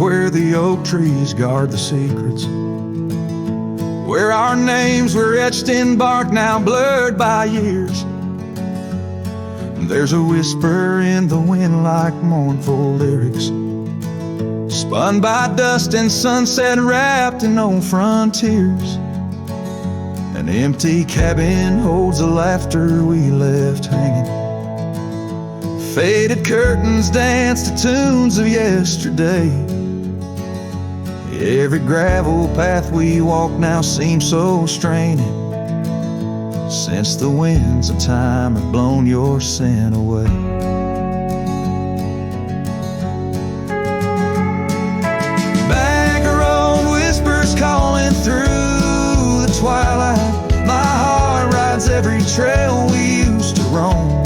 where the oak trees guard the secrets, where our names were etched in bark, now blurred by years. There's a whisper in the wind like mournful lyrics, spun by dust and sunset, wrapped in old frontiers. An empty cabin holds the laughter we left hanging. Faded curtains dance to tunes of yesterday. Every gravel path we walk now seems so straining, since the winds of time have blown your sin away. Backroad whispers calling through the twilight. My heart rides every trail we used to roam,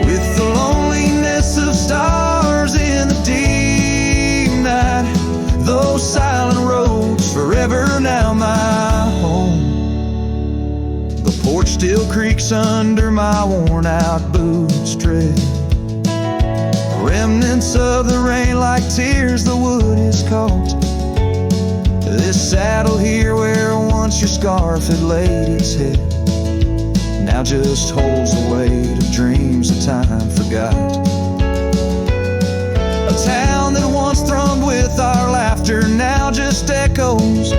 with the loneliness of stars in the deep night. Those silent roads forever now my home. The porch still creaks under my worn out boots tread. Remnants of the rain like tears the wood is caught. This saddle here where once your scarf had laid its head, now just holds the weight of dreams that time forgot. A town that once thrummed with our laughter now just echoes.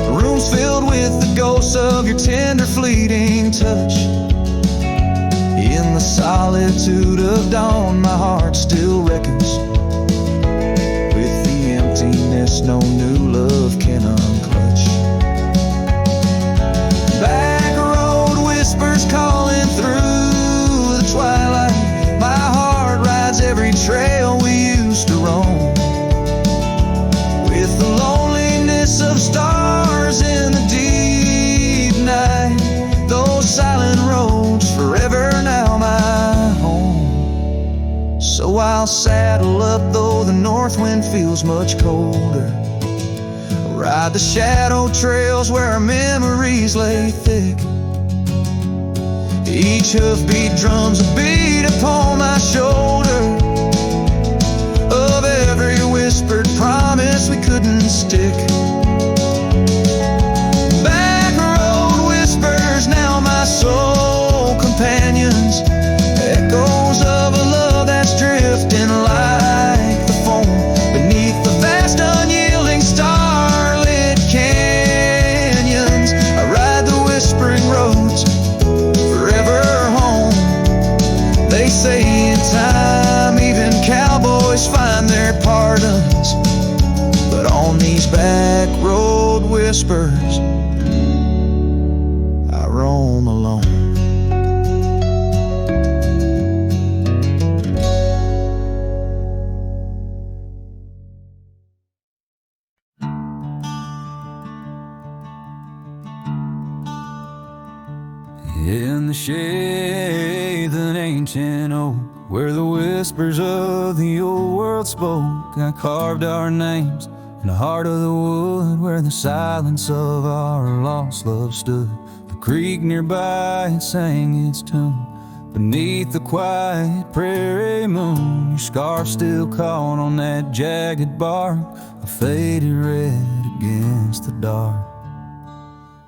Rooms filled with the ghosts of your tender fleeting touch. In the solitude of dawn my heart still reckons with the emptiness no new love can unclutch. Backroad whispers calling through the twilight. My heart rides every trail we used to roam, with the loneliness of stars in the deep night. Those silent roads forever now my home. So I'll saddle up though the north wind feels much colder, ride the shadow trails where our memories lay thick. Each hoofbeat drums a beat upon my shoulder of every whispered promise we couldn't stick. Backroad whispers now my soul companions, echoes of a love that's drifting like the foam beneath the vast unyielding starlit canyons. I ride the whispering roads forever home. They say in time even cowboys find their pardons, but on these back road whispers I roam alone. In the shade of an ancient oak, where the whispers of the old world spoke, I carved our names in the heart of the wood, where the silence of our lost love stood. The creek nearby it sang its tune beneath the quiet prairie moon. Your scarf still caught on that jagged bark, a faded red against the dark.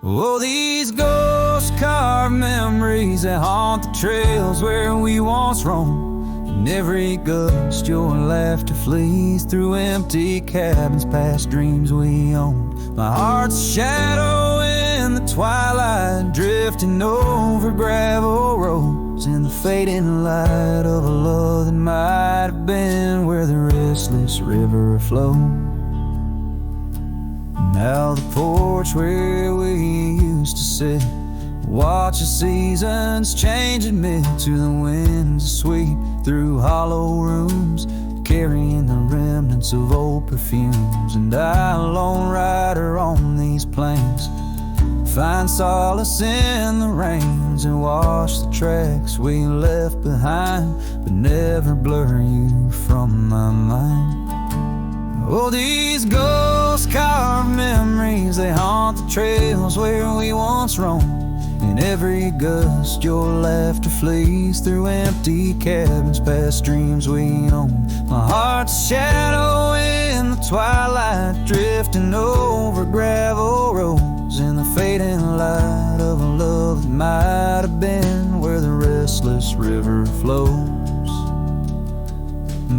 Oh, these ghost carved memories that haunt the trails where we once roamed. In every gust your laughter flees through empty cabins past dreams we owned. My heart's a shadow in the twilight, drifting over gravel roads in the fading light of a love that might have been where the restless river flowed. Now the porch where we used to sit, watch the seasons change amid to the winds that sweep through hollow rooms, carrying the remnants of old perfumes. And I, lone rider on these plains, find solace in the rains and wash the tracks we left behind, but never blur you from my mind. Oh, these ghost carved memories, they haunt the trails where we once roamed. In every gust your laughter flees through empty cabins past dreams we own. My heart's a shadow in the twilight, drifting over gravel roads in the fading light of a love that might have been where the restless river flows.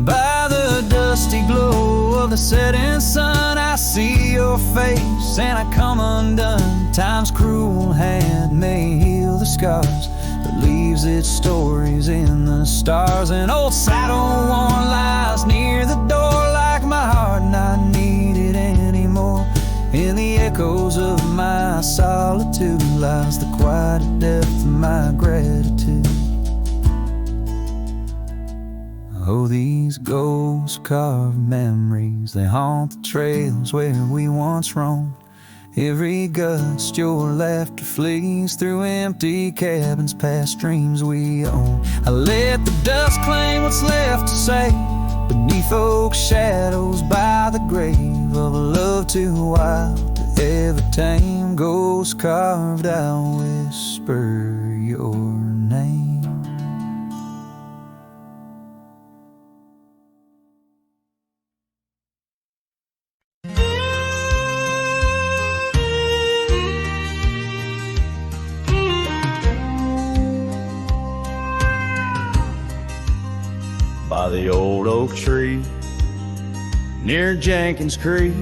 By the dusty glow of the setting sun, I see your face and I come undone. Time's cruel hand may heal the scars, but leaves its stories in the stars. An old saddle worn lies near the door, like my heart not needed anymore. In the echoes of my solitude lies the quiet depth of my gratitude. Oh, these ghost carved memories, they haunt the trails where we once roamed. Every gust your laughter flees through empty cabins past dreams we own. I let the dust claim what's left to say beneath oak shadows by the grave of a love too wild to ever tame. Ghost carved, I'll whisper your name. By the old oak tree near Jenkins Creek,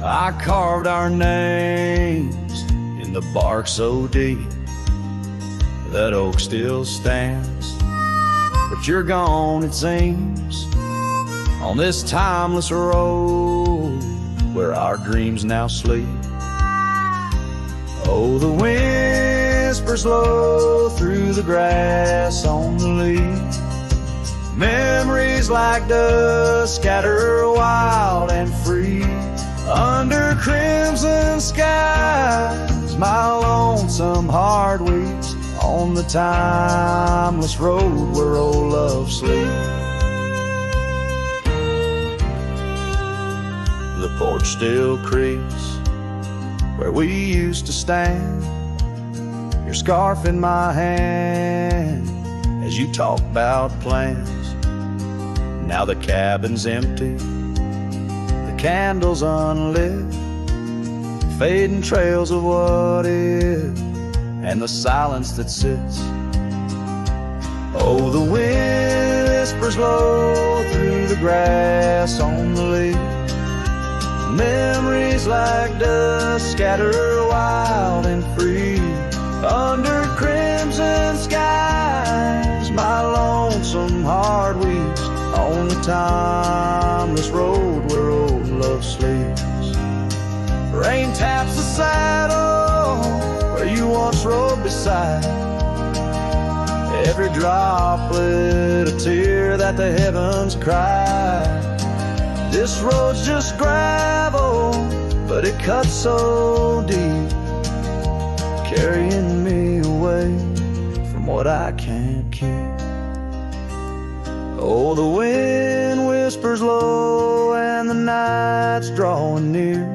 I carved our names in the bark so deep. That oak still stands, but you're gone it seems, on this timeless road where our dreams now sleep. Oh, the whispers blow through the grass on the leaf. Memories like dust scatter wild and free under crimson skies. My lonesome heart weeps on the timeless road where old love sleeps. The porch still creaks where we used to stand, your scarf in my hand as you talk about plans. Now the cabin's empty, the candles unlit, fading trails of what is, and the silence that sits. Oh, the whispers blow through the grass on the leaf. Memories like dust scatter wild and free under crimson skies. My lonesome heart weeps on the timeless road where old love sleeps. Rain taps the saddle where you once rode beside, every droplet a tear that the heavens cried. This road's just gravel, but it cuts so deep, carrying me away from what I can't keep. Oh, the wind whispers low and the night's drawing near.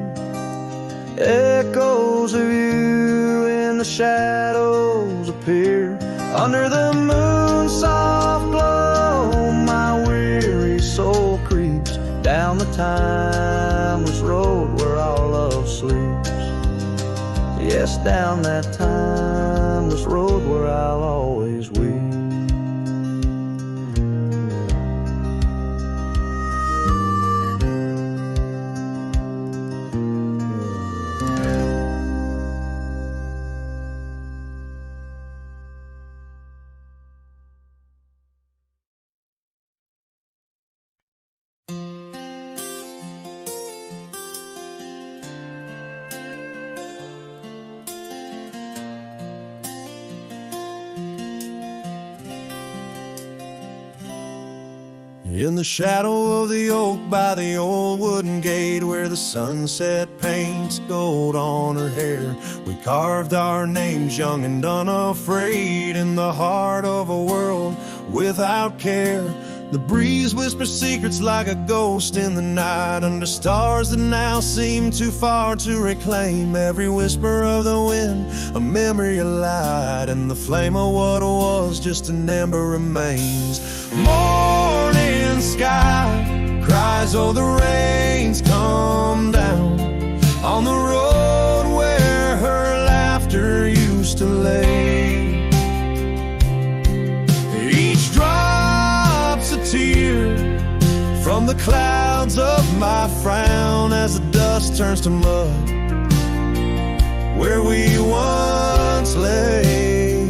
Echoes of you in the shadows appear. Under the moon's soft glow, my weary soul creeps down the timeless road where our love sleeps. Yes, down that timeless road where I'll always weep. In the shadow of the oak by the old wooden gate, where the sunset paints gold on her hair, we carved our names young and unafraid in the heart of a world without care. The breeze whispers secrets like a ghost in the night, under stars that now seem too far to reclaim. Every whisper of the wind, a memory of light, and the flame of what was just an ember remains. Morning sky cries, oh the rains come down on the road where her laughter used to lay. Each drop's a tear from the clouds of my frown as the dust turns to mud where we once lay.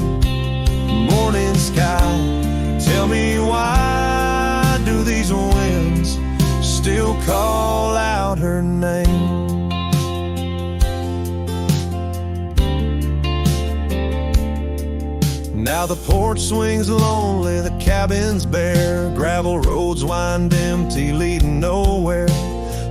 Morning sky, tell me why do these winds still call out her name? Now the porch swings lonely, the cabin's bare, gravel roads wind empty, leading nowhere.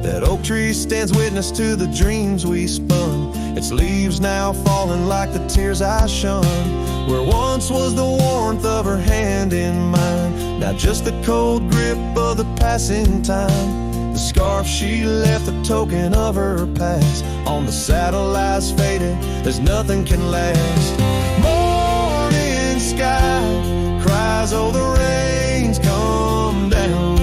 That oak tree stands witness to the dreams we spun, its leaves now falling like the tears I shunned. Where once was the warmth of her hand in mine, now just the cold grip of the passing time. The scarf she left, a token of her past. On the saddle lies faded, there's nothing can last. Morning sky cries, oh the rains come down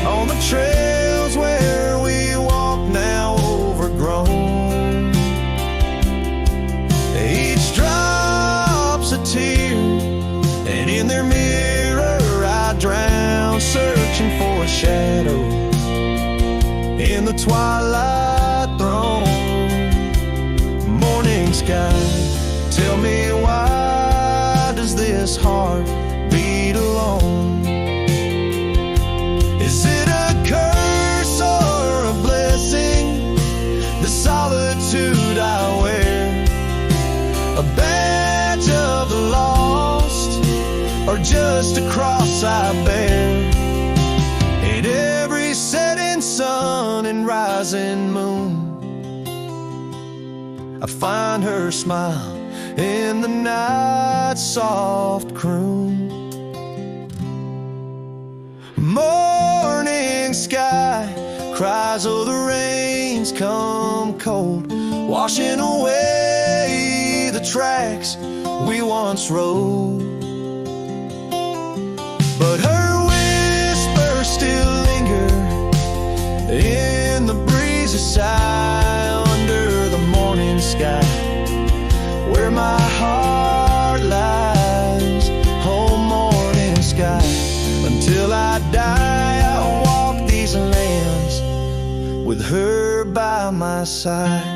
on the trails where we walk now overgrown. Each drop's a tear, and in their mirror I drown, searching for a shadow in the twilight throne. Morning sky, tell me why does this heart beat alone? Is it a curse or a blessing, the solitude I wear? A badge of the lost, or just a cross I bear? In every setting sun and rising moon, I find her smile in the night's soft croon. Morning sky cries, oh the rains come cold, washing away the tracks we once rode. But her whispers still linger in the breezy sigh under the morning sky, where my heart lies. Oh morning sky, until I die I'll walk these lands with her by my side.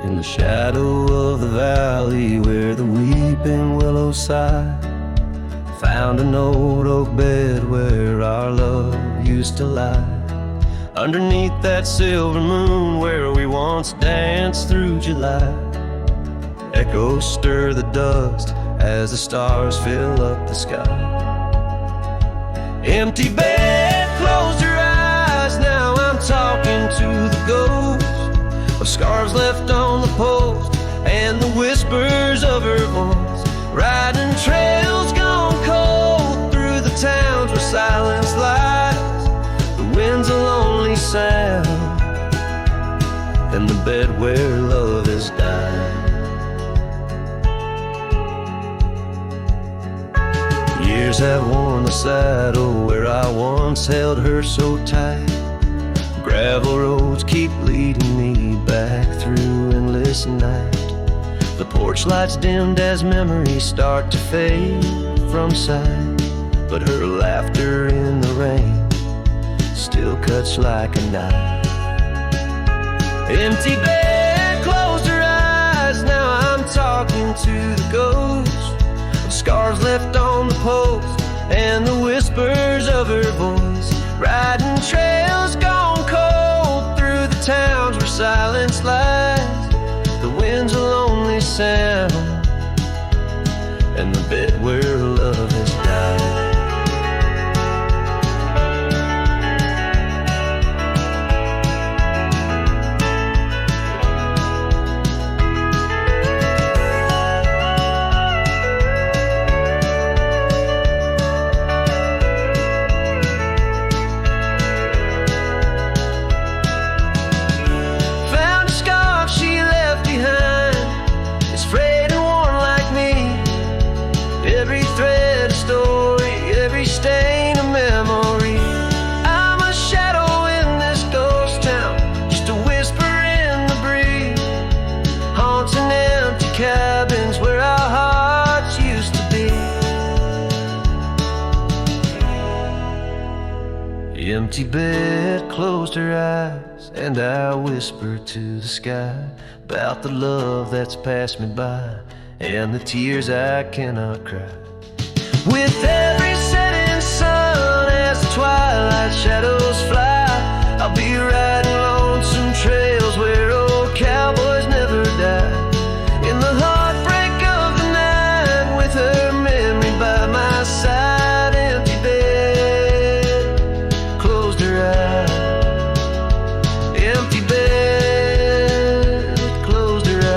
In the shadow of the valley where the weeping willows sigh, found an old oak bed where our love used to lie. Underneath that silver moon where we once danced through July, echoes stir the dust as the stars fill up the sky. Empty bed, closed her eyes, now I'm talking to the ghost of scarves left on the post and the whispers of her voice. Riding trails gone cold through the towns where silence lies. The wind's a lonely sound and the bed where love has died. Years have worn the saddle where I once held her so tight. Gravel roads keep leading me back through endless night. The porch lights dimmed as memories start to fade from sight, but her laughter in the rain still cuts like a knife. Empty bed, closed her eyes, now I'm talking to the ghost of scars left on the post and the whispers of her voice. Riding trails gone cold through the towns where silence lies. The wind's alone sound and the bed where love has died. Empty bed closed her eyes, and I whispered to the sky about the love that's passed me by and the tears I cannot cry. With every setting sun as the twilight shadows fly, I'll be riding lonesome trails where old cowboys never die. In the heartbreak of the night, with her memory by my side, empty bed closed her eyes. Empty bed closed her eyes.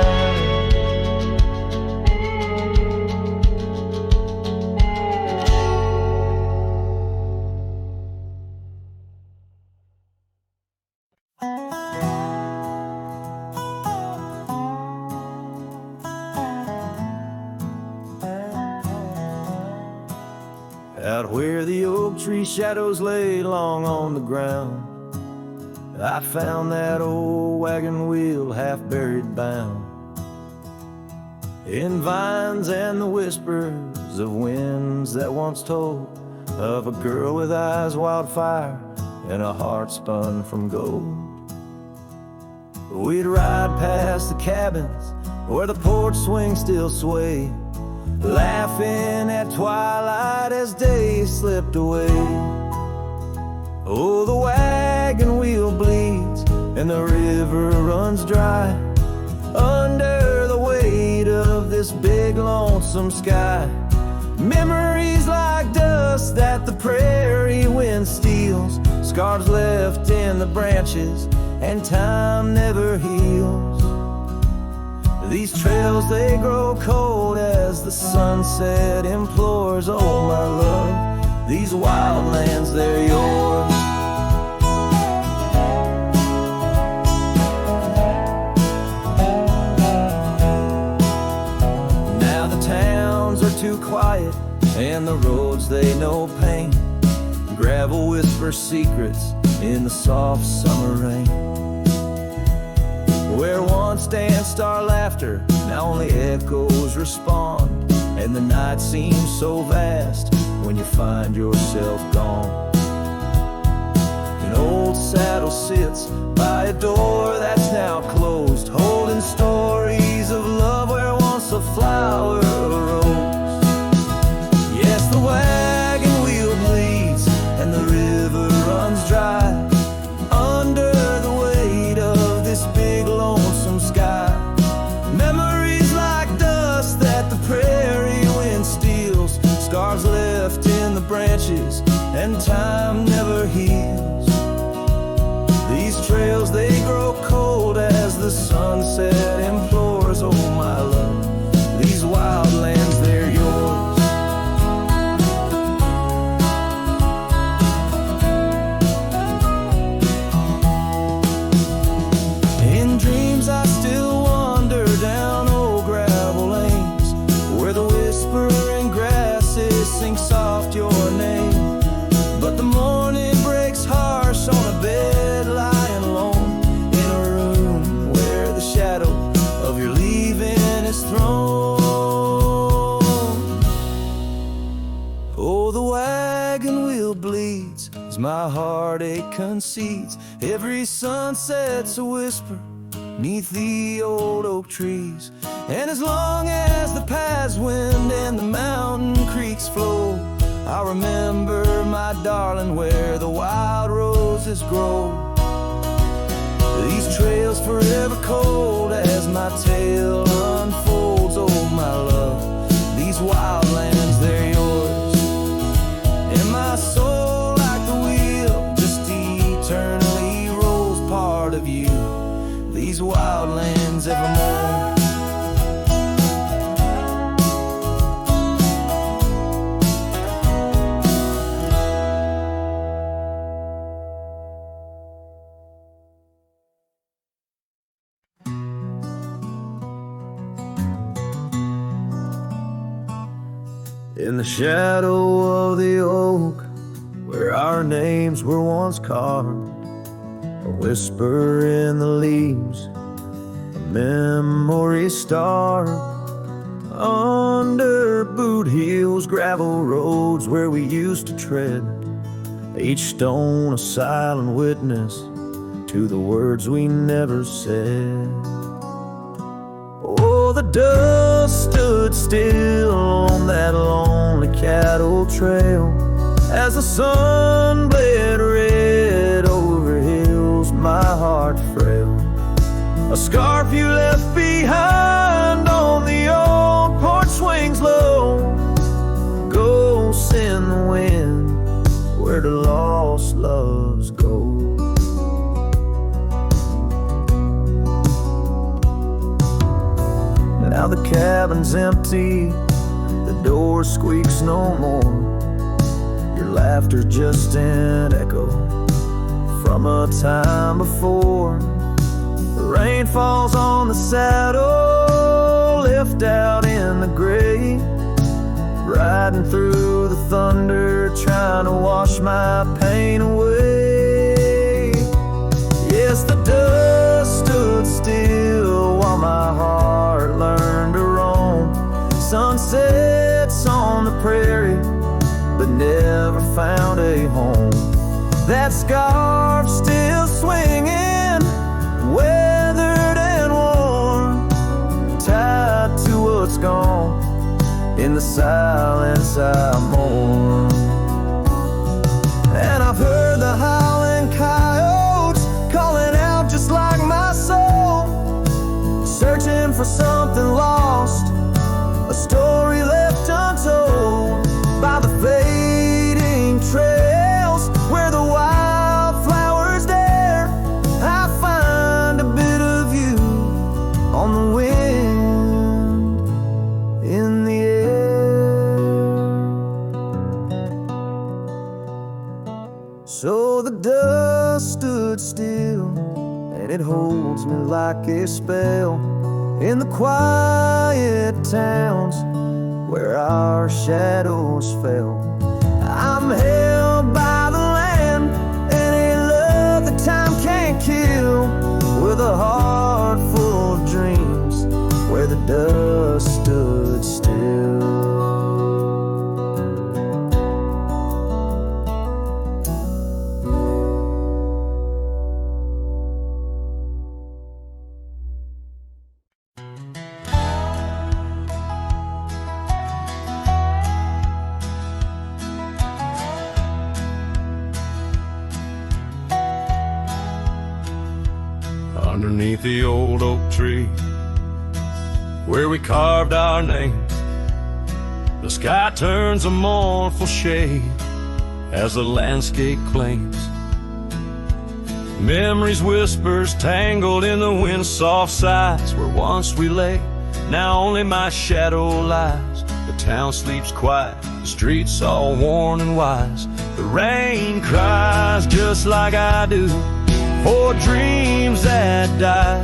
Out where the oak tree shadows lay long on the ground, I found that old wagon wheel half buried bound in vines and the whispers of winds that once told of a girl with eyes wildfire and a heart spun from gold. We'd ride past the cabins where the porch swings still sway, laughing at twilight as days slipped away. Oh, the wagon wheel bleeds and the river runs dry under the weight of this big lonesome sky. Memories like dust that the prairie wind steals, scars left in the branches and time never heals. These trails, they grow cold as the sunset implores. Oh, my love, these wild lands, they're yours. Now the towns are too quiet and the roads, they know pain. Gravel whispers secrets in the soft summer rain. Where once danced our laughter, now only echoes respond, and the night seems so vast when you find yourself gone. An old saddle sits by a door that's now closed, holding stories of love where once a flower arose. Yes, the wagon wheel bleeds and the river runs dry under the weight of this big lonesome sky. Memories like dust that the prairie wind steals, scars left in the branches and time never heals. These trails, they grow cold as the sunset implores. Oh, my love, these wild lands, they're yours. In dreams I still wander down old gravel lanes where the whispering grasses sing soft your name. But the morning breaks harsh on a bed lying alone in a room where the shadow of your leaving is thrown. Oh, the wagon wheel bleeds as my heartache concedes. Every sunset's a whisper neath the old oak trees, and as long as the paths wind and the mountain creeks flow, I'll remember, my darling, where the wild roses grow. These trails forever cold as my tale unfolds. my love. These wild lands, they're yours. And my soul, like the wheel, just eternally rolls part of you. These wild lands evermore. In the shadow of the oak, where our names were once carved, a whisper in the leaves, a memory star. Under boot heels, gravel roads where we used to tread, each stone a silent witness to the words we never said. Oh, the dust stood still on that lonely cattle trail as the sun bled red over hills, my heart frail. A scarf you left behind on the old porch swings low, ghosts in the wind where the lost loves go. Now the cabin's empty, the door squeaks no more. Your laughter's just an echo from a time before. The rain falls on the saddle, lift out in the gray, riding through the thunder, trying to wash my pain away. Yes, the dust stood still while my heart learned to roam. Sunsets on the prairie, but never found a home. That scarf still swinging, weathered and worn, tied to what's gone. In the silence I mourn. And I've heard the howling coyotes calling out just like my soul, searching for something lost, a story left untold by the fading trails where the wildflowers dare. I find a bit of you on the wind, in the air. So the dust stood still, and it holds me like a spell in the quiet towns where our shadows fell. I'm held by the land and a love that time can't kill, with a heart full of dreams where the dust stood still. Underneath the old oak tree where we carved our names, the sky turns a mournful shade as the landscape claims. Memories whispers tangled in the wind's soft sighs, where once we lay, now only my shadow lies. The town sleeps quiet, the streets all worn and wise. The rain cries just like I do for dreams that die,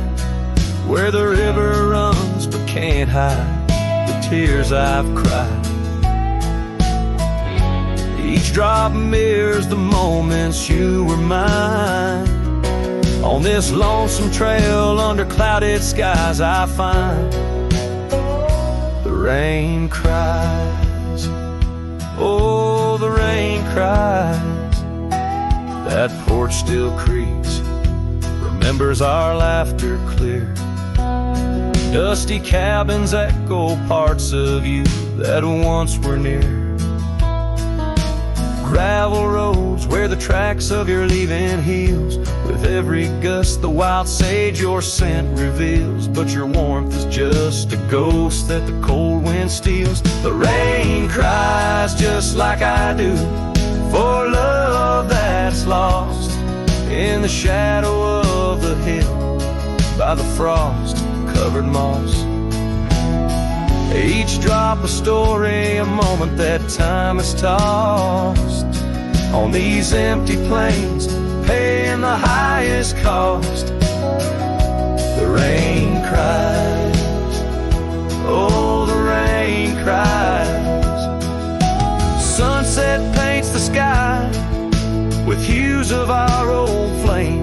where the river runs but can't hide the tears I've cried. Each drop mirrors the moments you were mine. On this lonesome trail under clouded skies, I find the rain cries. Oh, the rain cries. That porch still creaks, remembers our laughter clear. Dusty cabins echo parts of you that once were near. Gravel roads where where the tracks of your leaving heels. With every gust, the wild sage your scent reveals. But your warmth is just a ghost that the cold wind steals. The rain cries just like I do for love that's lost in the shadow of the hill by the frost-covered moss. Each drop a story, a moment that time has tossed on these empty plains, paying the highest cost. The rain cries, oh, the rain cries. Sunset paints the sky with hues of our old flame.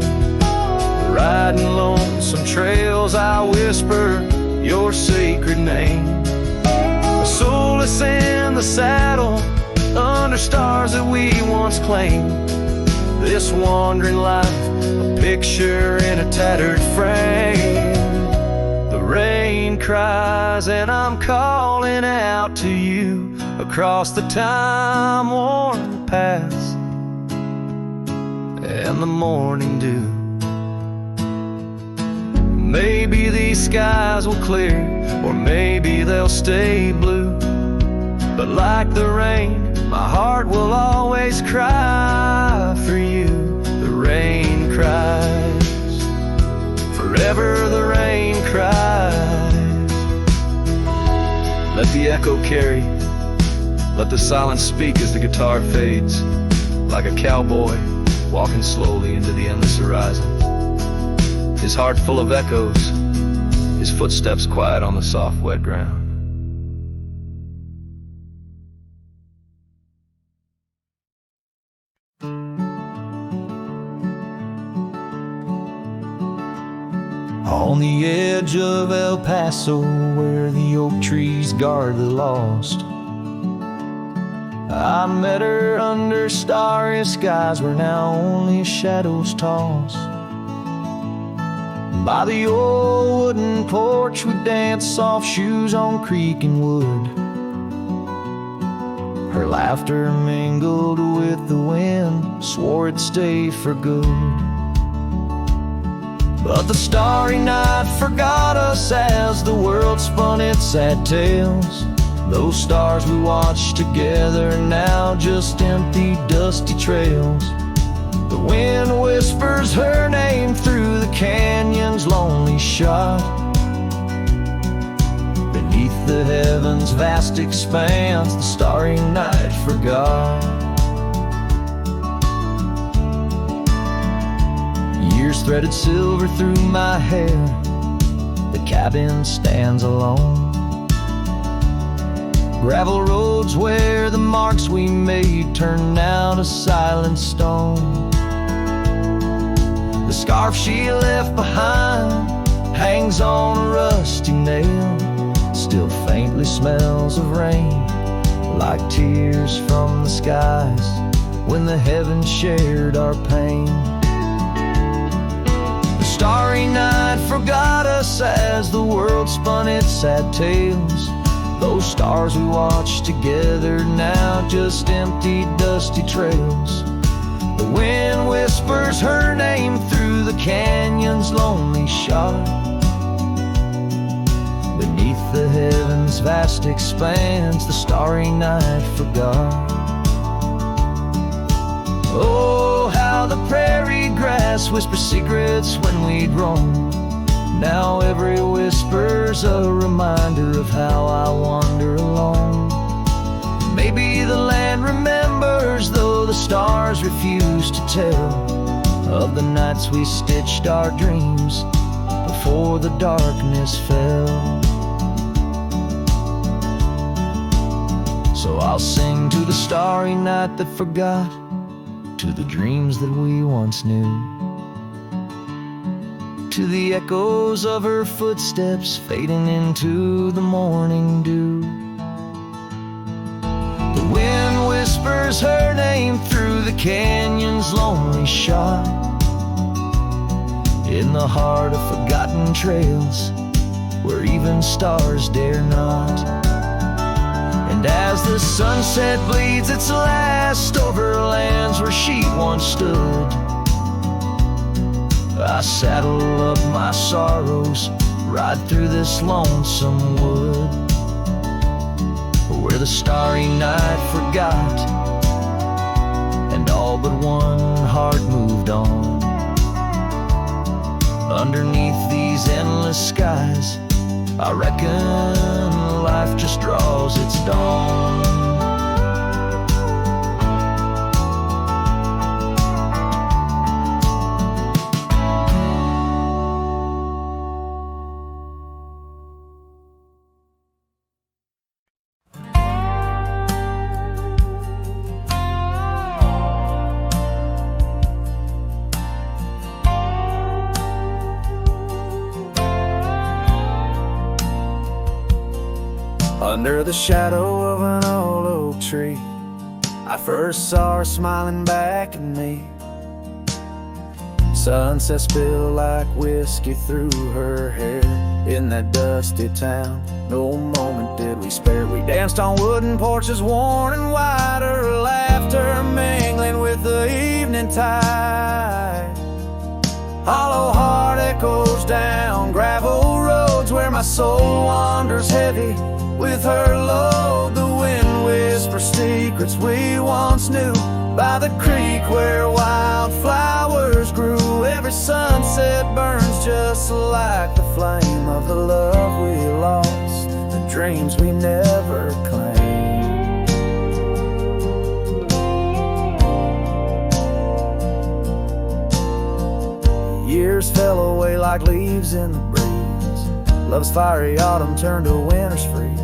Riding lonesome trails, I whisper your sacred name. Soulless in the saddle, under stars that we once claimed. This wandering life, a picture in a tattered frame. The rain cries and I'm calling out to you across the time-worn paths and the morning dew. Maybe these skies will clear, or maybe they'll stay blue. But like the rain, my heart will always cry for you. The rain cries, forever the rain cries. Let the echo carry, let the silence speak as the guitar fades, like a cowboy walking slowly into the endless horizon. His heart full of echoes, his footsteps quiet on the soft, wet ground. On the edge of El Paso, where the oak trees guard the lost, I met her under starry skies where now only shadows toss. By the old wooden porch we danced soft shoes on creek and wood. Her laughter mingled with the wind, swore it'd stay for good. But the starry night forgot us as the world spun its sad tales. Those stars we watched together now just empty, dusty trails. The wind whispers her name through the canyon's lonely shot. Beneath the heavens' vast expanse, the starry night forgot. Years threaded silver through my hair, the cabin stands alone. Gravel roads where the marks we made turn now to silent stone. The scarf she left behind hangs on a rusty nail, still faintly smells of rain, like tears from the skies when the heavens shared our pain. The starry night forgot us as the world spun its sad tales. Those stars we watched together now just empty, dusty trails. The wind whispers her name through the canyon's lonely shot. Beneath the heavens' vast expanse, the starry night forgot. Oh, how the prairie grass whispers secrets when we'd roam. Now every whisper's a reminder of how I wander alone. Maybe the land remembers, though the stars refuse to tell, of the nights we stitched our dreams before the darkness fell. So I'll sing to the starry night that forgot, to the dreams that we once knew, to the echoes of her footsteps fading into the morning dew. The wind whispers her name through the canyon's lonely shot, in the heart of forgotten trails where even stars dare not. And as the sunset bleeds its last over lands where she once once stood. I saddle up my sorrows, ride through this lonesome wood, where the starry night forgot, and all but one heart moved on. Underneath these endless skies, I reckon life just draws its dawn. Under the shadow of an old oak tree, I first saw her smiling back at me. Sunset spilled like whiskey through her hair. In that dusty town, no moment did we spare. We danced on wooden porches worn and white, her laughter mingling with the evening tide. Hollow heart echoes down gravel roads where my soul wanders heavy with her load. The wind whispers secrets we once knew by the creek where wildflowers grew. Every sunset burns just like the flame of the love we lost, the dreams we never claimed. Years fell away like leaves in the breeze. Love's fiery autumn turned to winter's freeze.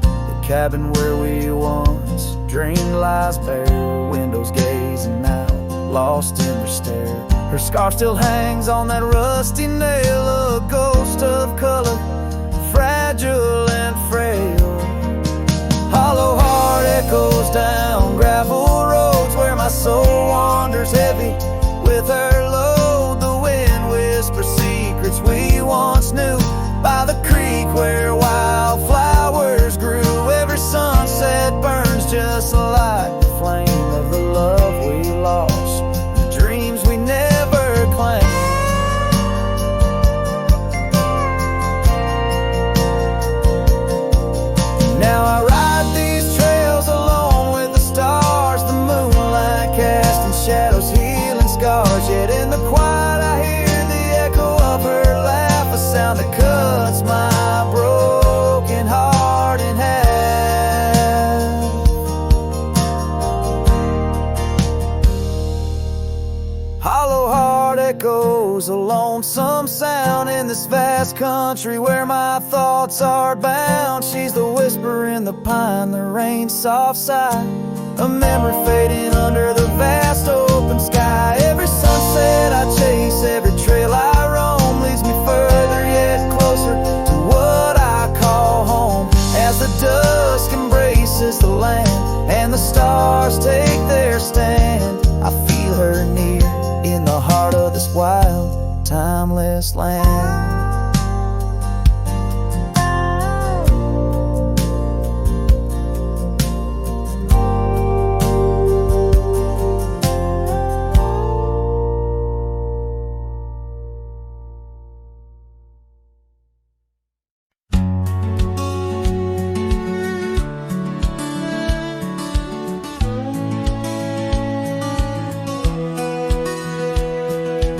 The cabin where we once dreamed lies bare, windows gazing out, lost in their stare. Her scarf still hangs on that rusty nail, a ghost of color, fragile and frail. Hollow heart echoes down gravel roads where my soul wanders heavy with her load. The wind whispers secrets we once knew by the creek where wildflowers grew. Every sunset burns just like the flame of the love we lost, the dreams we never claimed. Now I ride these trails alone with the stars, the moonlight casting shadows, healing scars. Yet in the quiet I hear the echo of her laugh, a sound that cuts my broken heart in half. Hollow heart echoes a lonesome sound in this vast country where my thoughts are bound. She's the whisper in the pine, the rain's soft sigh, a memory fading under the vast open sky. Every sunset I chase, every trail I roam leads me further yet closer to what I call home. As the dusk embraces the land and the stars take their stand, I feel her near in the heart of this wild, timeless land.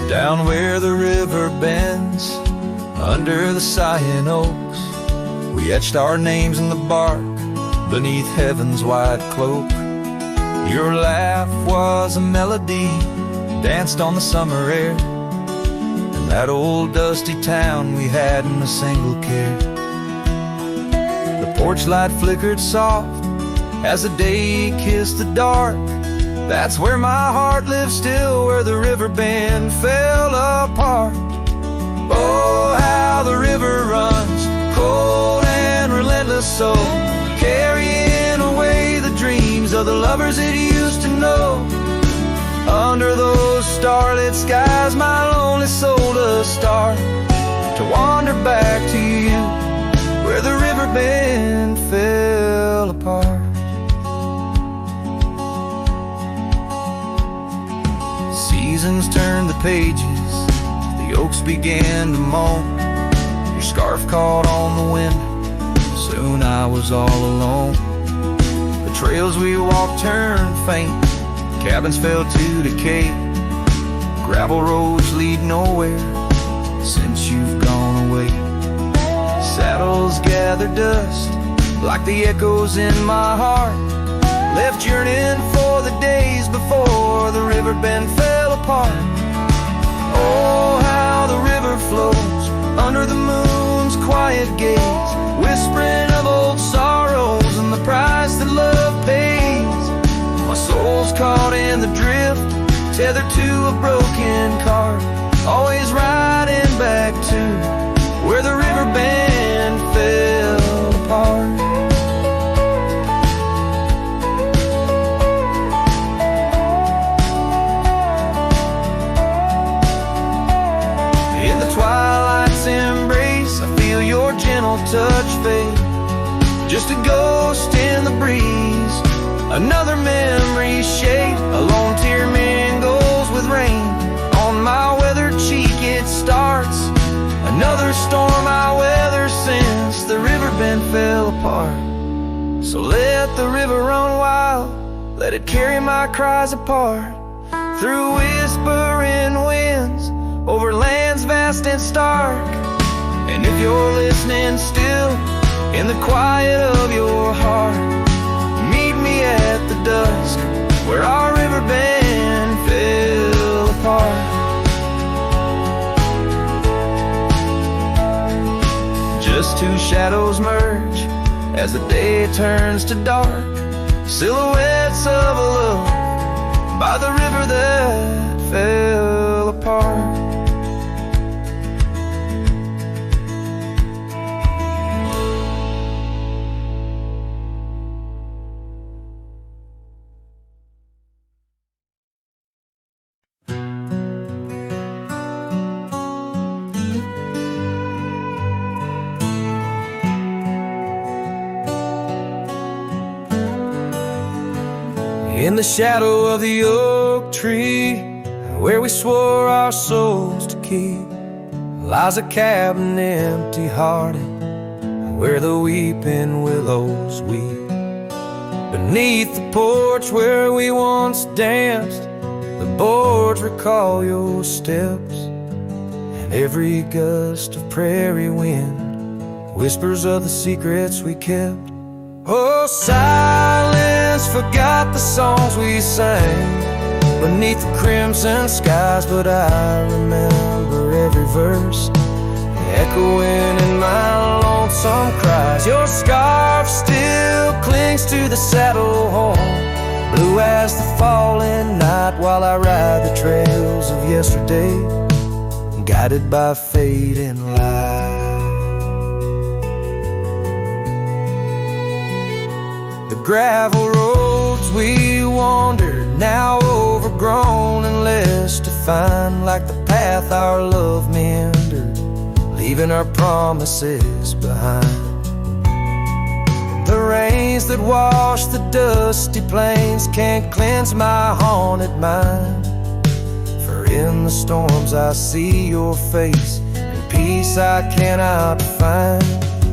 Down where the river bends, under the sighing oaks, we etched our names in the bark beneath heaven's white cloak. Your laugh was a melody, danced on the summer air, in that old dusty town we hadn't a single care. The porch light flickered soft as the day kissed the dark. That's where my heart lives still, where the river bend fell apart. Oh, how the river runs, cold and relentless, so carrying away the dreams of the lovers it used to know. Under those starlit skies, my lonely soul does start to wander back to you, where the river bend fell apart. Seasons turned the pages, the oaks began to moan. Your scarf caught on the wind, soon I was all alone. The trails we walked turned faint, cabins fell to decay. Gravel roads lead nowhere since you've gone away. Saddles gather dust like the echoes in my heart, left yearning for the days before the river bend fell apart. Oh, how the river flows under the moon's quiet gaze, whispering of old sorrows and the price that love pays. My soul's caught in the drift, tethered to a broken cart, always riding back to where the river bend fell apart. In the twilight's embrace, I feel your gentle touch fade, just a ghost in the breeze, another memory shade. A lone tear mingles with rain on my weathered cheek, it starts another storm I weather since the river bend fell apart. So let the river run wild, let it carry my cries apart, through whispering winds, over lands vast and stark. And if you're listening still, in the quiet of your heart, meet me at the dusk where our river bend fell apart. Just two shadows merge as the day turns to dark, silhouettes of a love by the river that fell apart. In the shadow of the oak tree, where we swore our souls to keep, lies a cabin empty-hearted, where the weeping willows weep. Beneath the porch where we once danced, the boards recall your steps, and every gust of prairie wind whispers of the secrets we kept. Oh, silence forgot the songs we sang beneath the crimson skies, but I remember every verse echoing in my lonesome cries. Your scarf still clings to the saddle horn, blue as the falling night, while I ride the trails of yesterday, guided by fading light. The gravel roads we wandered, now overgrown and less defined, like the path our love meandered, leaving our promises behind. The rains that wash the dusty plains can't cleanse my haunted mind, for in the storms I see your face, and peace I cannot find.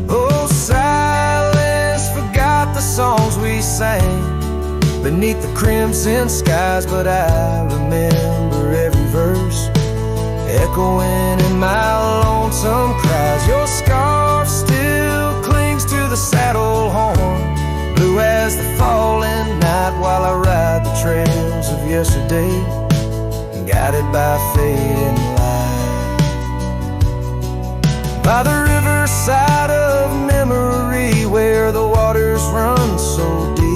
Oh, silence forgot the songs we sang beneath the crimson skies, but I remember every verse echoing in my lonesome cries. Your scarf still clings to the saddle horn, blue as the falling night, while I ride the trails of yesterday, guided by fading light. By the riverside of memory, where the waters run so deep,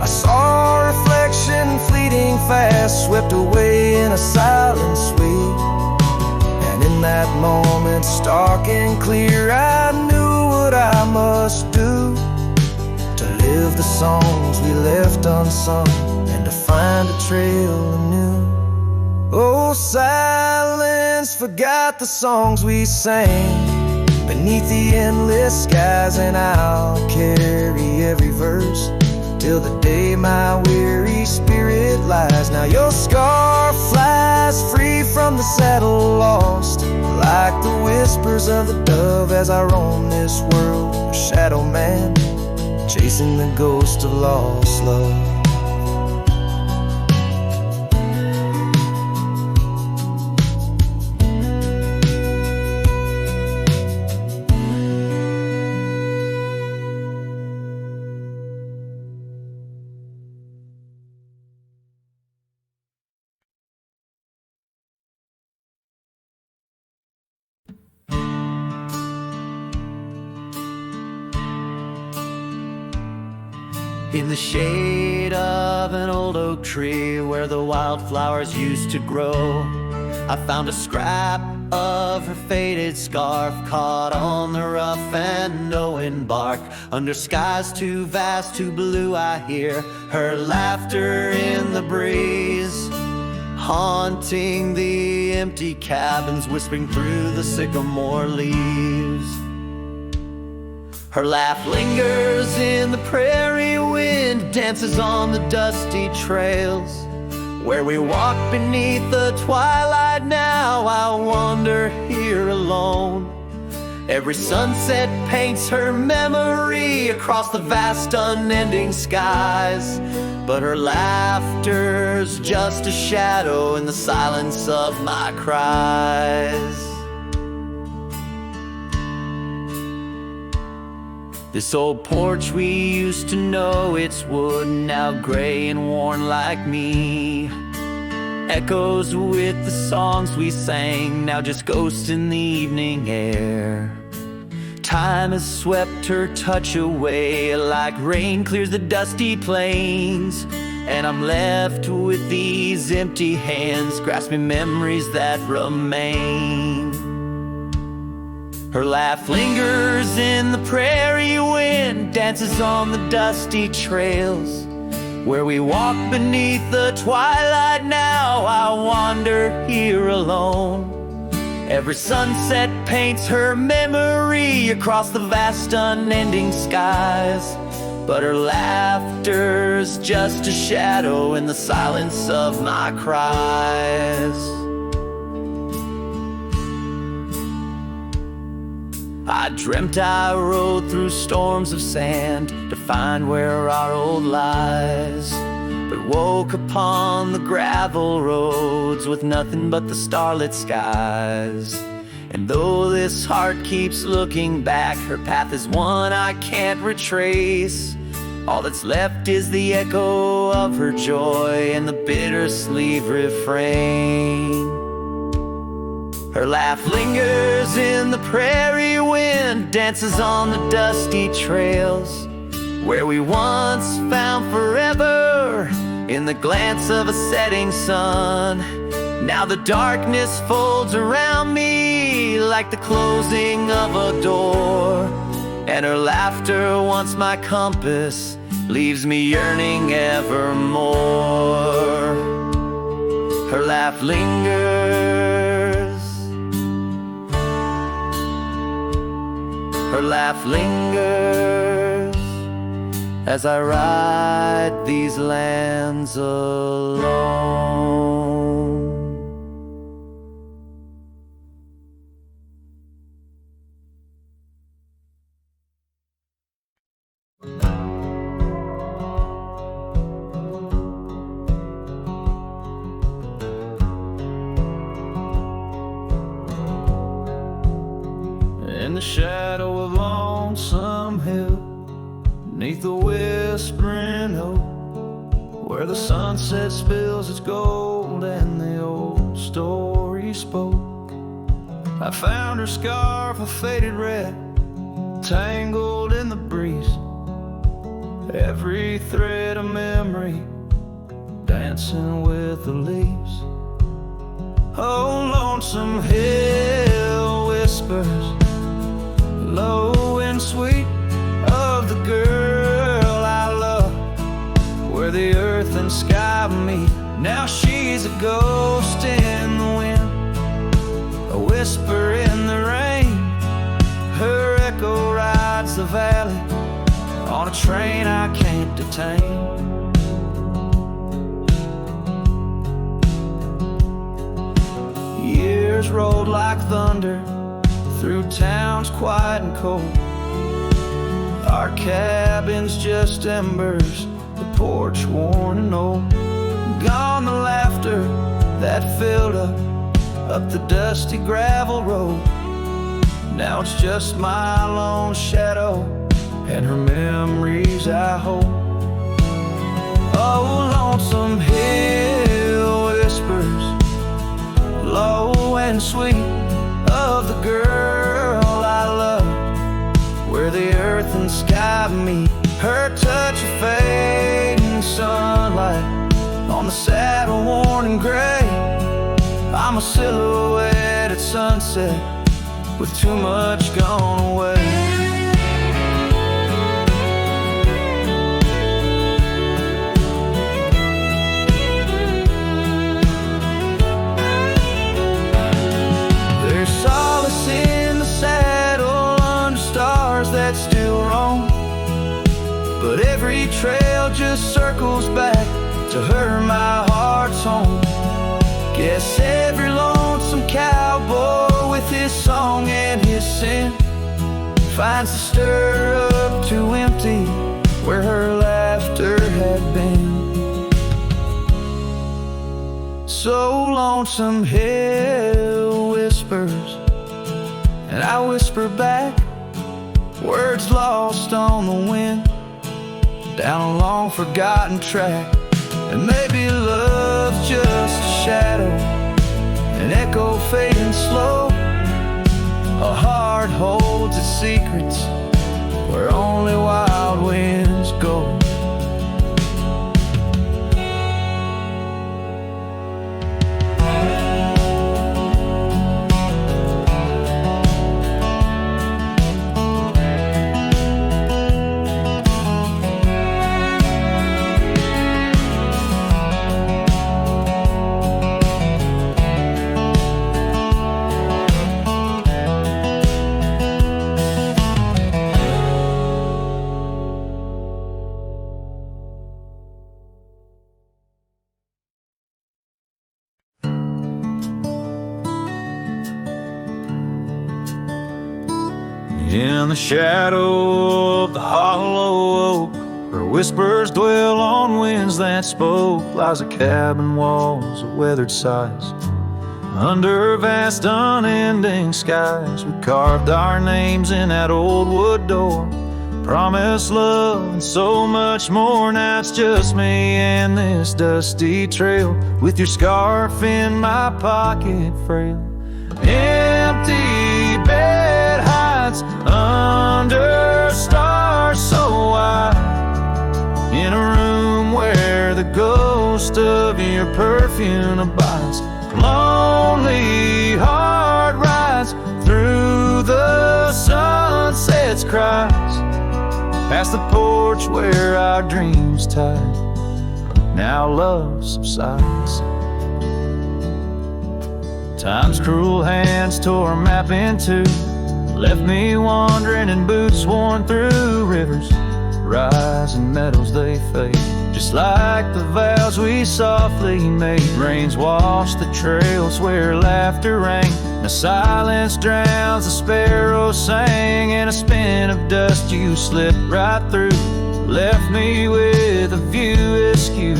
I saw a reflection fleeting fast, swept away in a silent sweep. And in that moment, stark and clear, I knew what I must do to live the songs we left unsung, and to find a trail anew. Oh, silence forgot the songs we sang beneath the endless skies, and I'll carry every verse till the day my weary spirit lies. Now your scarf the saddle lost, like the whispers of the dove as I roam this world, a shadow man, chasing the ghost of lost love. In the shade of an old oak tree where the wildflowers used to grow, I found a scrap of her faded scarf caught on the rough and knowing bark. Under skies too vast, too blue, I hear her laughter in the breeze, haunting the empty cabins, whispering through the sycamore leaves. Her laugh lingers in the prairie wind, dances on the dusty trails where we walk beneath the twilight. Now I wander here alone. Every sunset paints her memory across the vast unending skies, but her laughter's just a shadow in the silence of my cries. This old porch we used to know, it's wood, now gray and worn like me, echoes with the songs we sang, now just ghosts in the evening air. Time has swept her touch away, like rain clears the dusty plains, and I'm left with these empty hands, grasping memories that remain. Her laugh lingers in the prairie wind, dances on the dusty trails where we walk beneath the twilight. Now I wander here alone. Every sunset paints her memory across the vast unending skies, but her laughter's just a shadow in the silence of my cries. I dreamt I rode through storms of sand to find where our old lies, but woke upon the gravel roads with nothing but the starlit skies. And though this heart keeps looking back, her path is one I can't retrace. All that's left is the echo of her joy and the bittersweet refrain. Her laugh lingers in the prairie wind, dances on the dusty trails where we once found forever in the glance of a setting sun. Now the darkness folds around me like the closing of a door, and her laughter, once my compass, leaves me yearning evermore. Her laugh lingers, her laugh lingers as I ride these lands alone. In the shadow of Lonesome Hill, beneath the whispering oak, where the sunset spills its gold and the old story spoke, I found her scarf of faded red, tangled in the breeze, every thread of memory dancing with the leaves. Oh, Lonesome Hill whispers, low and sweet, of the girl I love, where the earth and sky meet. Now she's a ghost in the wind, a whisper in the rain. Her echo rides the valley on a train I can't detain. whispers rolled like thunder through towns quiet and cold. Our cabin's just embers, the porch worn and old. Gone the laughter that filled up the dusty gravel road. Now it's just my lone shadow and her memories I hold. Oh, lonesome hill whispers, low and sweet, of the girl I love, where the earth and sky meet. Her touch of fading sunlight on the saddle worn and gray. I'm a silhouette at sunset with too much gone away. There's solace in the saddle under stars that still roam, but every trail just circles back to her, my heart's home. Guess every lonesome cowboy with his song and his sin finds the stir up too empty where her laughter had been. So lonesome hill whispers, and I whisper back, words lost on the wind, down a long forgotten track. And maybe love's just a shadow, an echo fading slow. A heart holds its secrets where only wild winds go. In the shadow of the hollow oak, where whispers dwell on winds that spoke, lies a cabin walls of weathered sighs. Under vast unending skies, we carved our names in that old wood door. Promised love and so much more. Now it's just me and this dusty trail, with your scarf in my pocket frail. Empty bed hides under stars so wide, in a room where the ghost of your perfume abides. Lonely heart rides through the sunset's cries, past the porch where our dreams tied. Now love subsides. Time's cruel hands tore a map in two, left me wandering in boots worn through rivers. Rising meadows they fade, just like the vows we softly made. Rains wash the trails where laughter rang, the silence drowns the sparrows sang. In a spin of dust you slipped right through, left me with a view askew.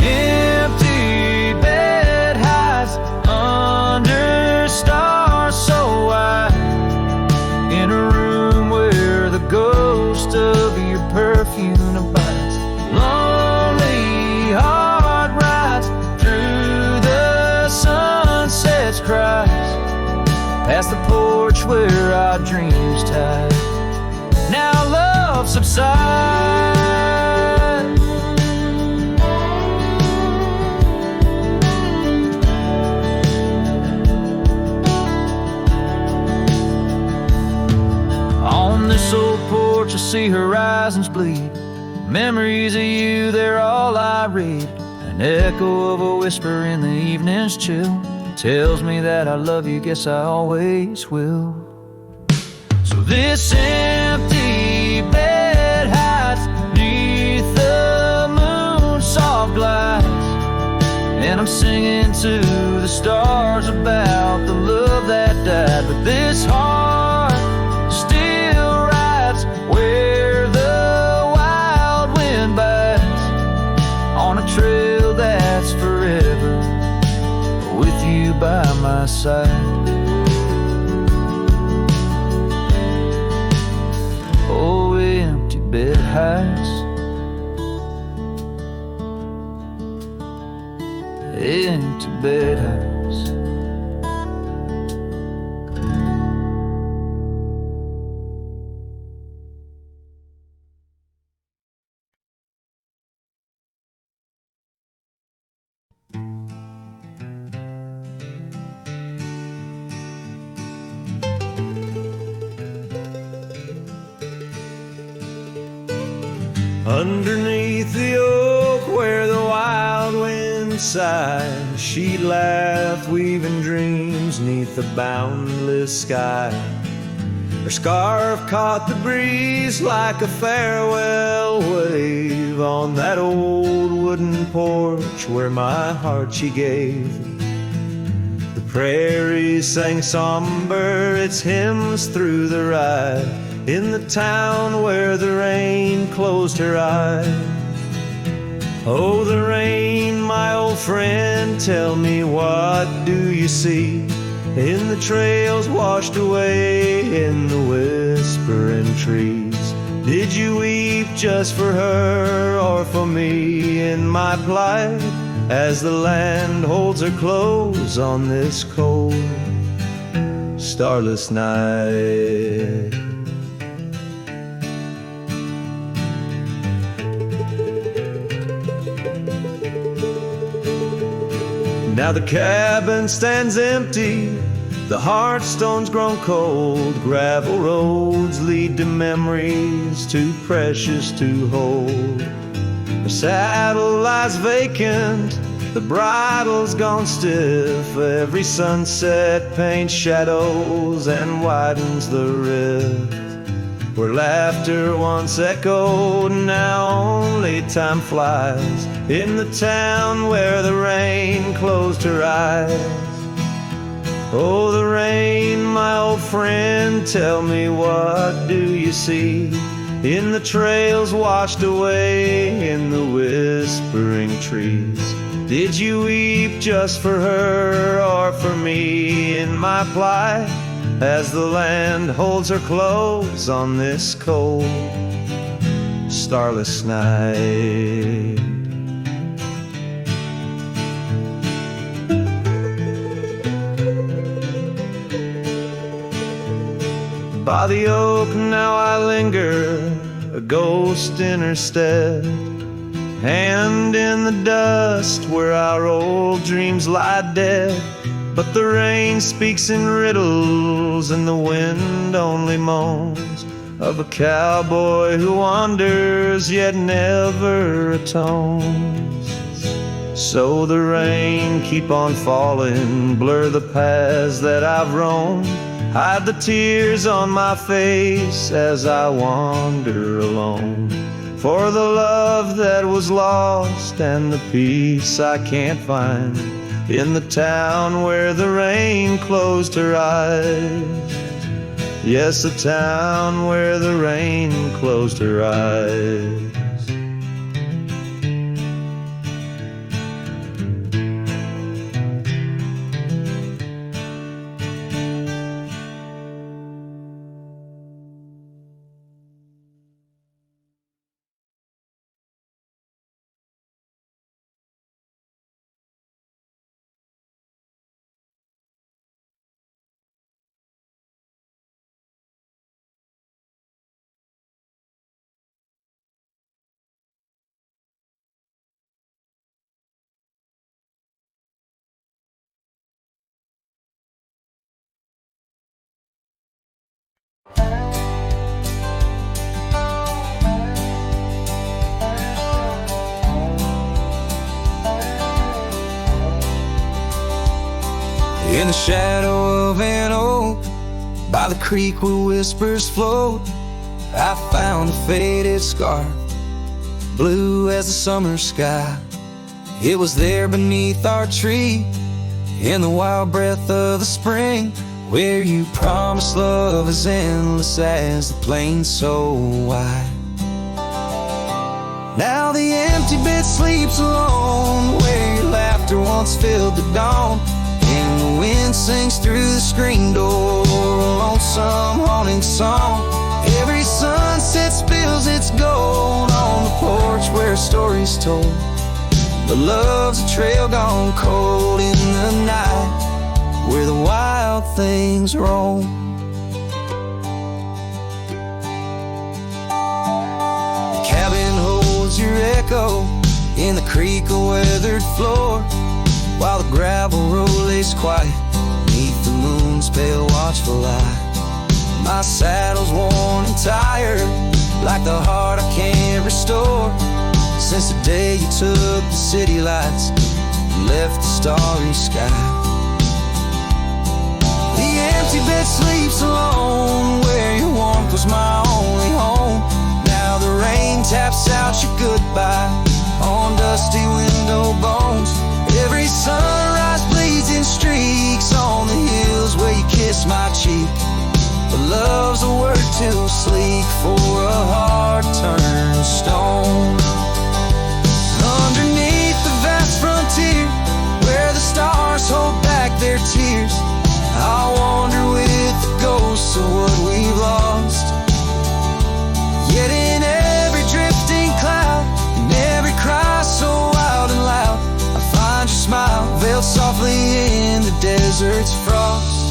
Empty bed hides under stars so wide, in a room where the ghost of your perfume abides. Lonely heart rides through the sunset's cries, past the porch where our dreams tied. Now love subsides. On this old porch I see horizons bleed, memories of you, they're all I read. An echo of a whisper in the evening's chill tells me that I love you, guess I always will. So this empty bed hides neath the moon's soft lights, And I'm singing to the stars about the love that died. But this heart still rides where the wild wind bites, on a trail that's forever, with you by my side. Oh, empty bed house, empty bed house. Underneath the oak where the wild wind sighs, she'd laugh, weaving dreams neath the boundless sky. Her scarf caught the breeze like a farewell wave on that old wooden porch where my heart she gave. The prairies sang somber its hymns through the ride, in the town where the rain closed her eyes. Oh, the rain, my old friend, tell me, what do you see in the trails washed away in the whispering trees? Did you weep just for her or for me in my plight, as the land holds her close on this cold, starless night? Now the cabin stands empty, the hearthstone's grown cold, gravel roads lead to memories too precious to hold. The saddle lies vacant, the bridle's gone stiff, every sunset paints shadows and widens the rift. Where laughter once echoed, now only time flies, in the town where the rain closed her eyes. Oh, the rain, my old friend, tell me, what do you see in the trails washed away in the whispering trees? Did you weep just for her or for me in my plight, as the land holds her close on this cold, starless night? By the oak now I linger, a ghost in her stead, hand in the dust where our old dreams lie dead. But the rain speaks in riddles and the wind only moans of a cowboy who wanders yet never atones. So the rain keep on falling, blur the paths that I've roamed, hide the tears on my face as I wander alone. For the love that was lost and the peace I can't find in the town where the rain closed her eyes. Yes, the town where the rain closed her eyes. In the shadow of an oak, by the creek where whispers float, I found a faded scarf, blue as the summer sky. It was there beneath our tree, in the wild breath of the spring, where you promised love as endless as the plain so wide. Now the empty bed sleeps alone, where your laughter once filled the dawn, and the wind sings through the screen door a lonesome haunting song. Every sunset spills its gold on the porch where a story's told, but love's a trail gone cold in the night, where the wild things roam. The cabin holds your echo in the creek of weathered floor, while the gravel road lays quiet beneath the moon's pale watchful light. My saddle's worn and tired, like the heart I can't restore, since the day you took the city lights and left the starry sky. The empty bed sleeps alone, where your warmth was my only home. Now the rain taps out your goodbye on dusty window bones. Every sunrise bleeds in streaks on the hills where you kiss my cheek, but love's a word too sleek for a heart turned stone. Underneath the vast frontier, where the stars hold back their tears, I'll wander with the ghosts of what we've lost. Yet in every drifting cloud, in every cry so wild and loud, I find your smile veiled softly in the desert's frost.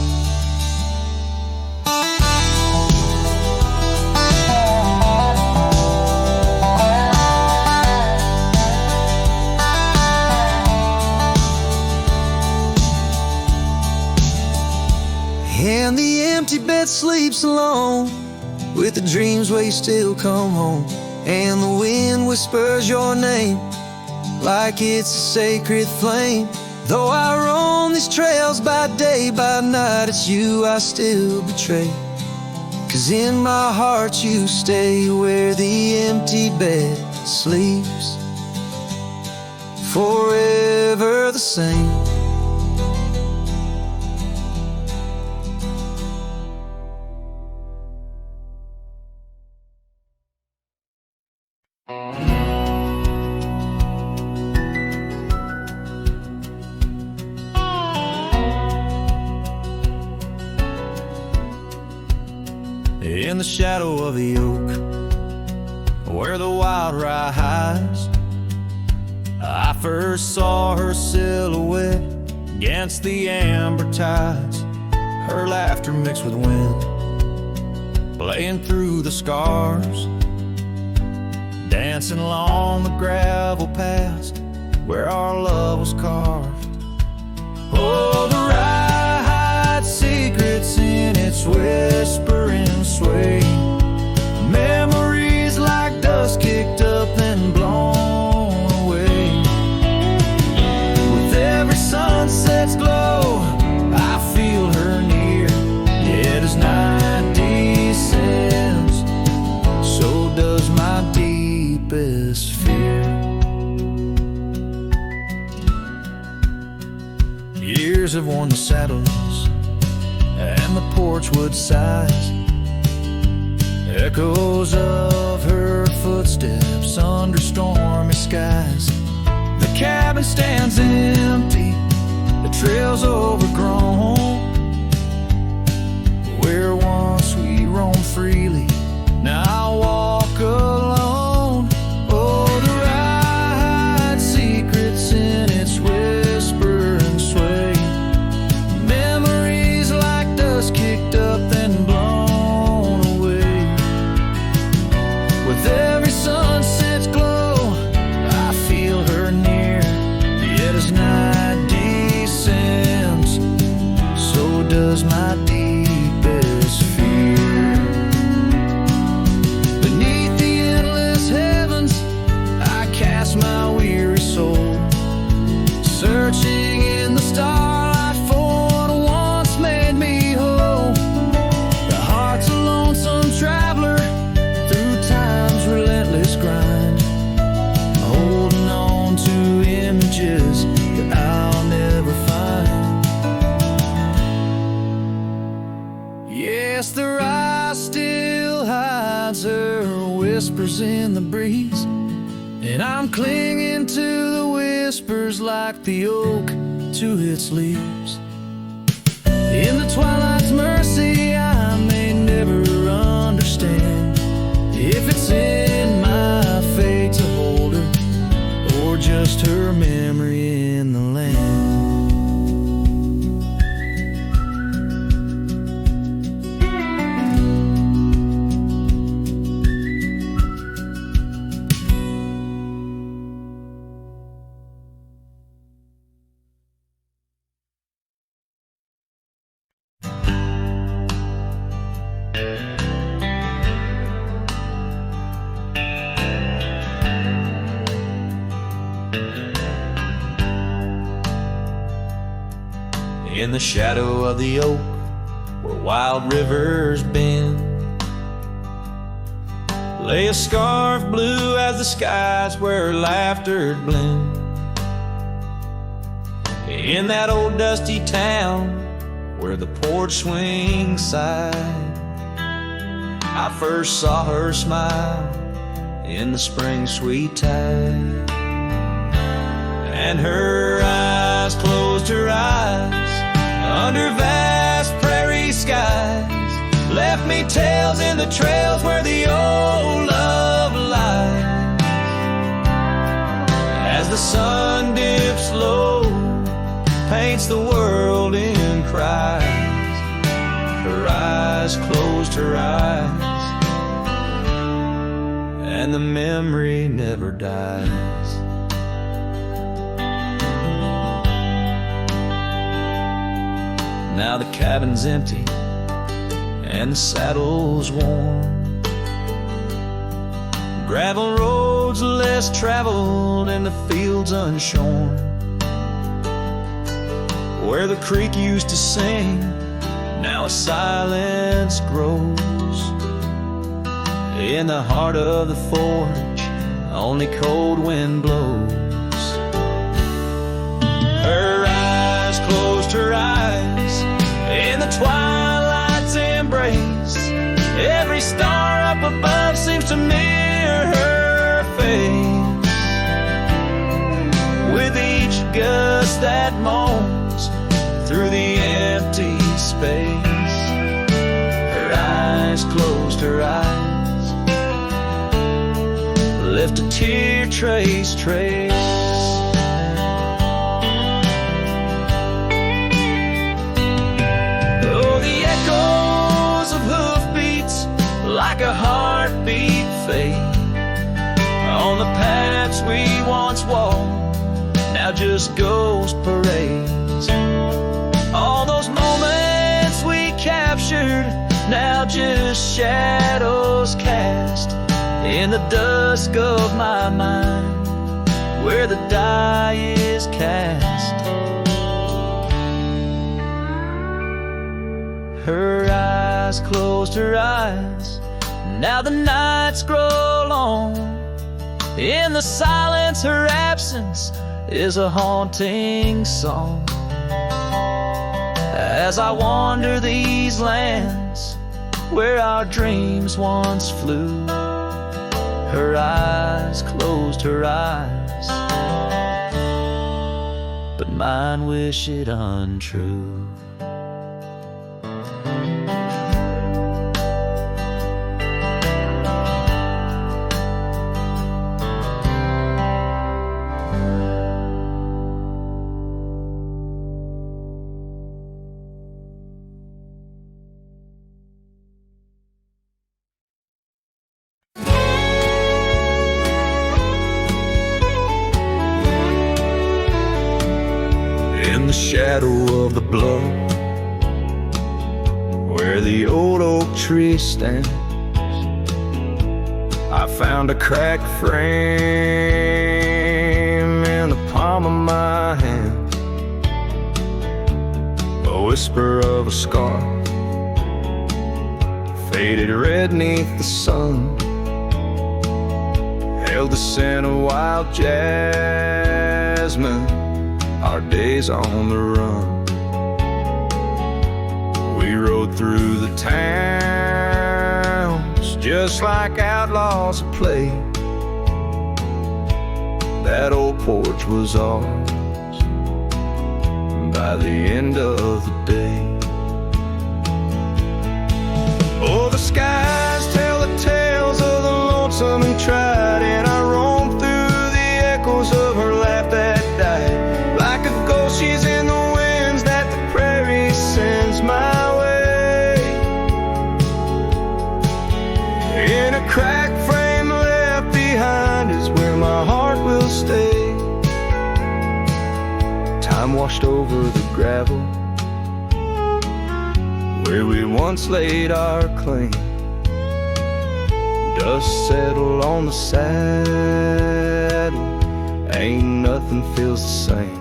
And the empty bed sleeps alone, with the dreams where you still come home, and the wind whispers your name like it's a sacred flame. Though I roam these trails by day, by night, it's you I still betray, 'cause in my heart you stay where the empty bed sleeps, forever the same. In the shadow of the oak, where the wild rye hides, I first saw her silhouette against the amber tides. Her laughter mixed with wind, playing through the scars, dancing along the gravel paths where our love was carved. Oh, the rye hides secrets in its whispering sway, memories like dust kicked up and blown away. With every sunset's glow, I feel her near. Yet as night descends, so does my deepest fear. Years have worn the saddles and the porchwood sighs, echoes of her footsteps under stormy skies. The cabin stands empty, the trail's overgrown, where once we roamed freely, now I walk alone. Oh, the ride secrets in its whisper and sway, memories like dust kicked up and blown away. With every sunset's glow, I feel her near. Yet as night descends, so does my deepest fear. Beneath the endless heavens, I cast my weary soul, searching in the starlight for what once made me whole. The heart's a lonesome traveler through time's relentless grind, holding on to images whispers in the breeze, and I'm clinging to the whispers like the oak to its leaves. In the twilight's mercy, I may never understand if it's in my fate to hold her, or just her memory in the land. In the shadow of the oak, where wild rivers bend, lay a scarf blue as the skies where laughter blend. In that old dusty town where the porch swings side, I first saw her smile in the spring sweet tide. And her eyes closed her eyes under vast prairie skies, left me tales in the trails where the old love lies. As the sun dips low, paints the world in cries, her eyes closed her eyes, and the memory never dies. Now the cabin's empty and the saddle's worn, gravel roads less traveled and the fields unshorn. Where the creek used to sing, now a silence grows. In the heart of the forge, only cold wind blows. Her eyes closed her eyes in the twilight's embrace. Every star up above seems to mirror her face. With each gust that moans through the empty space, her eyes closed her eyes, left a tear trace. Like a heartbeat fade on the paths we once walked, now just ghost parades. All those moments we captured, now just shadows cast in the dusk of my mind, where the die is cast. Her eyes closed her eyes, now the nights grow long. In the silence, her absence is a haunting song. As I wander these lands where our dreams once flew, her eyes closed her eyes, but mine wish it untrue. In the shadow of the bluff, where the old oak tree stands, I found a cracked frame in the palm of my hand, a whisper of a scar, faded red neath the sun, held the scent of wild jasmine, our days on the run. We rode through the towns just like outlaws at play. That old porch was ours by the end of the day. Oh, the skies tell the tales of the lonesome and tried, and I roam through the echoes of her laugh that died. Like a ghost, she's in the winds that the prairie sends my way. In a cracked frame left behind is where my heart will stay. Time washed over the gravel where we once laid our claim. Dust settled on the saddle, ain't nothing feels the same.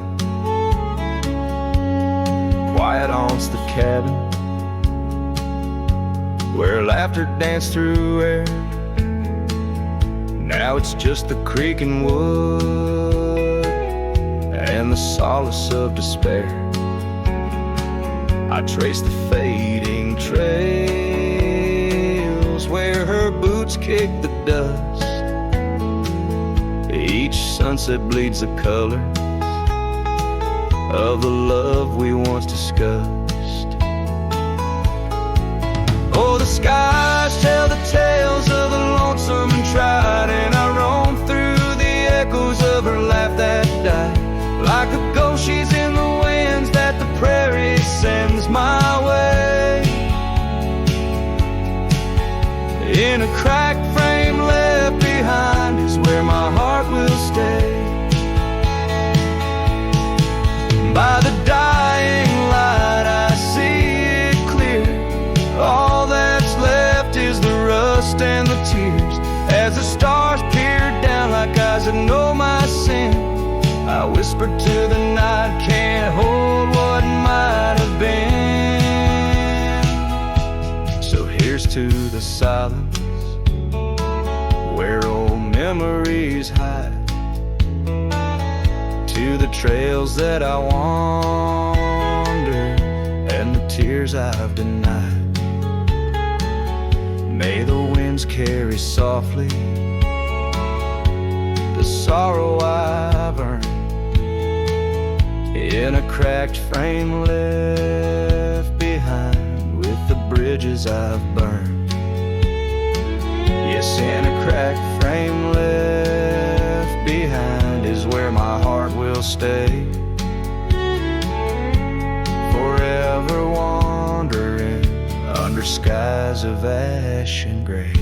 Quiet haunts the cabin where laughter danced through air. Now it's just the creaking wood and the solace of despair. I trace the fading trails where her boots kick the dust. Each sunset bleeds the color of the love we once discussed. Oh, the skies tell the tales of the lonesome and tried, and I roam through the echoes of her laugh that died. Like a ghost, she's in the winds that the prairie sends my way. In a cracked frame left behind is where my heart will stay. By the dying light I see it clear. All that's left is the rust and the tears. As the stars peer down like eyes that know my sin, I whisper to the night, can't hold what might have been. So here's to the silence where old memories hide, to the trails that I wander and the tears I've denied. May the winds carry softly the sorrow I've earned, in a cracked frame left behind with the bridges I've burned. Yes, in a cracked frame left behind is where my heart will stay. Forever wandering under skies of ash and gray.